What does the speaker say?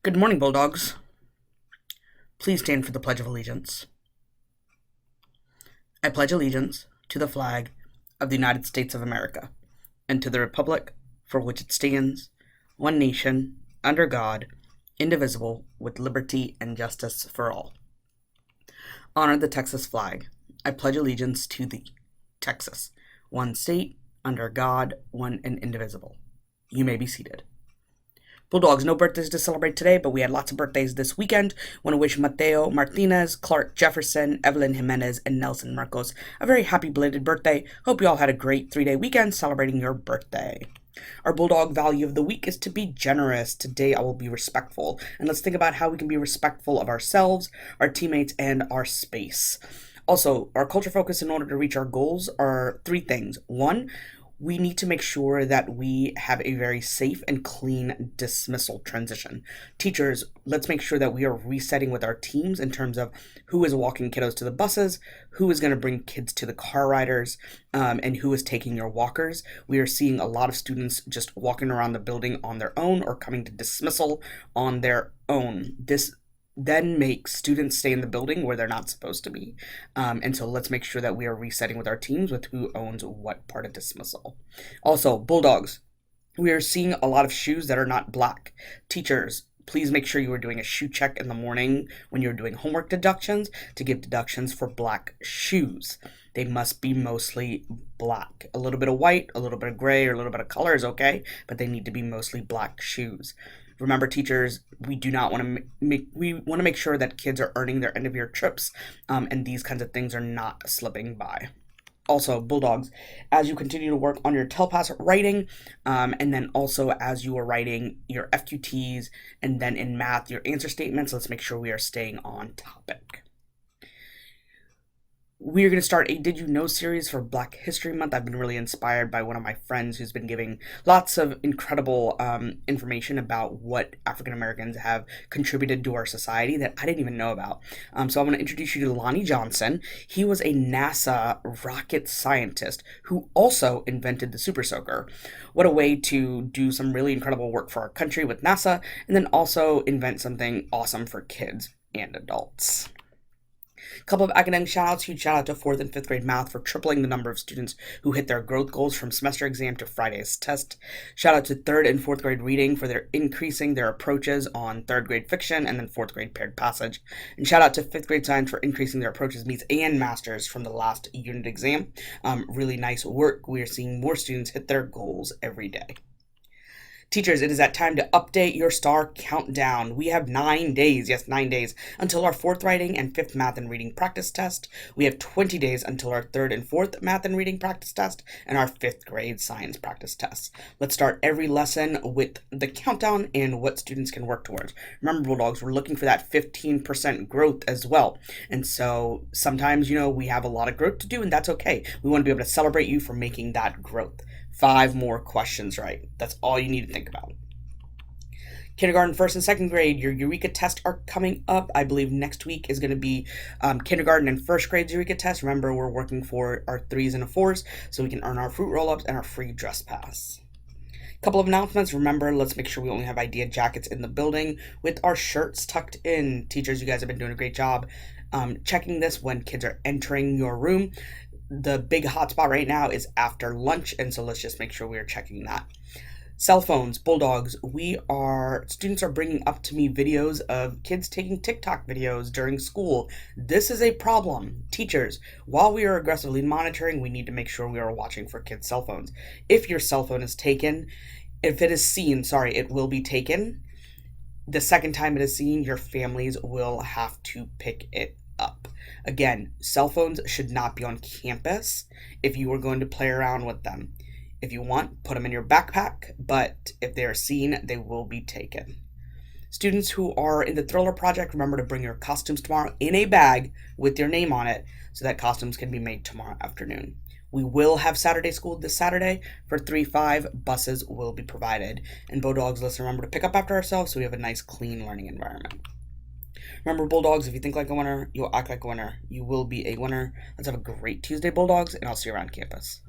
Good morning, Bulldogs. Please stand for the Pledge of Allegiance. I pledge allegiance to the flag of the United States of America and to the republic for which it stands, one nation, under God, indivisible, with liberty and justice for all. Honor the Texas flag. I pledge allegiance to thee, Texas, one state, under God, one and indivisible. You may be seated. Bulldogs, no birthdays to celebrate today, but we had lots of birthdays this weekend. Want to wish Mateo Martinez, Clark Jefferson, Evelyn Jimenez, and Nelson Marcos a very happy belated birthday. Hope you all had a great 3-day weekend celebrating your birthday. Our Bulldog value of the week is to be generous. Today I will be respectful. And let's think about how we can be respectful of ourselves, our teammates, and our space. Also, our culture focus in order to reach our goals are 3 things. 1, we need to make sure that we have a very safe and clean dismissal transition. Teachers, let's make sure that we are resetting with our teams in terms of who is walking kiddos to the buses, who is going to bring kids to the car riders, and who is taking your walkers. We are seeing a lot of students just walking around the building on their own or coming to dismissal on their own. This then make students stay in the building where they're not supposed to be. And so let's make sure that we are resetting with our teams with who owns what part of dismissal. Also, Bulldogs, we are seeing a lot of shoes that are not black. Teachers, please make sure you are doing a shoe check in the morning when you're doing homework deductions to give deductions for black shoes. They must be mostly black. A little bit of white, a little bit of gray, or a little bit of color is okay, but they need to be mostly black shoes. Remember, teachers, we do not want to make sure that kids are earning their end of year trips, and these kinds of things are not slipping by. Also, Bulldogs, as you continue to work on your telepass writing, and then also as you are writing your FQTs, and then in math, your answer statements, let's make sure we are staying on topic. We are going to start a Did You Know series for Black History Month. I've been really inspired by one of my friends who's been giving lots of incredible information about what African Americans have contributed to our society that I didn't even know about. So I'm going to introduce you to Lonnie Johnson. He was a NASA rocket scientist who also invented the Super Soaker. What a way to do some really incredible work for our country with NASA, and then also invent something awesome for kids and adults. Couple of academic shout-outs. Huge shout-out to 4th and 5th grade math for tripling the number of students who hit their growth goals from semester exam to Friday's test. Shout-out to 3rd and 4th grade reading for their increasing their approaches on 3rd grade fiction and then 4th grade paired passage. And shout-out to 5th grade science for increasing their approaches meets and masters from the last unit exam. Really nice work. We are seeing more students hit their goals every day. Teachers, it is that time to update your STAR countdown. We have 9 days, yes, 9 days, until our 4th writing and 5th math and reading practice test. We have 20 days until our 3rd and 4th math and reading practice test and our 5th grade science practice tests. Let's start every lesson with the countdown and what students can work towards. Remember, Bulldogs, we're looking for that 15% growth as well. And so sometimes, we have a lot of growth to do, and that's okay. We want to be able to celebrate you for making that growth. 5 more questions right. That's all you need to think about. Kindergarten, 1st and 2nd grade, your Eureka tests are coming up. I believe next week is going to be kindergarten and 1st grade Eureka tests. Remember, we're working for our 3s and 4s so we can earn our fruit roll-ups and our free dress pass. Couple of announcements. Remember, let's make sure we only have idea jackets in the building with our shirts tucked in. Teachers, you guys have been doing a great job checking this when kids are entering your room. The big hotspot right now is after lunch, and so let's just make sure we are checking that. Cell phones, Bulldogs, students are bringing up to me videos of kids taking TikTok videos during school. This is a problem. Teachers, while we are aggressively monitoring, we need to make sure we are watching for kids' cell phones. If your cell phone is taken, if it is seen, it will be taken. The second time it is seen, your families will have to pick it up. Again, cell phones should not be on campus if you are going to play around with them. If you want, put them in your backpack, but if they are seen, they will be taken. Students who are in the Thriller Project, remember to bring your costumes tomorrow in a bag with your name on it so that costumes can be made tomorrow afternoon. We will have Saturday school this Saturday. For 3-5, buses will be provided. And Bulldogs, let's remember to pick up after ourselves so we have a nice, clean learning environment. Remember, Bulldogs, if you think like a winner, you'll act like a winner. You will be a winner. Let's have a great Tuesday, Bulldogs, and I'll see you around campus.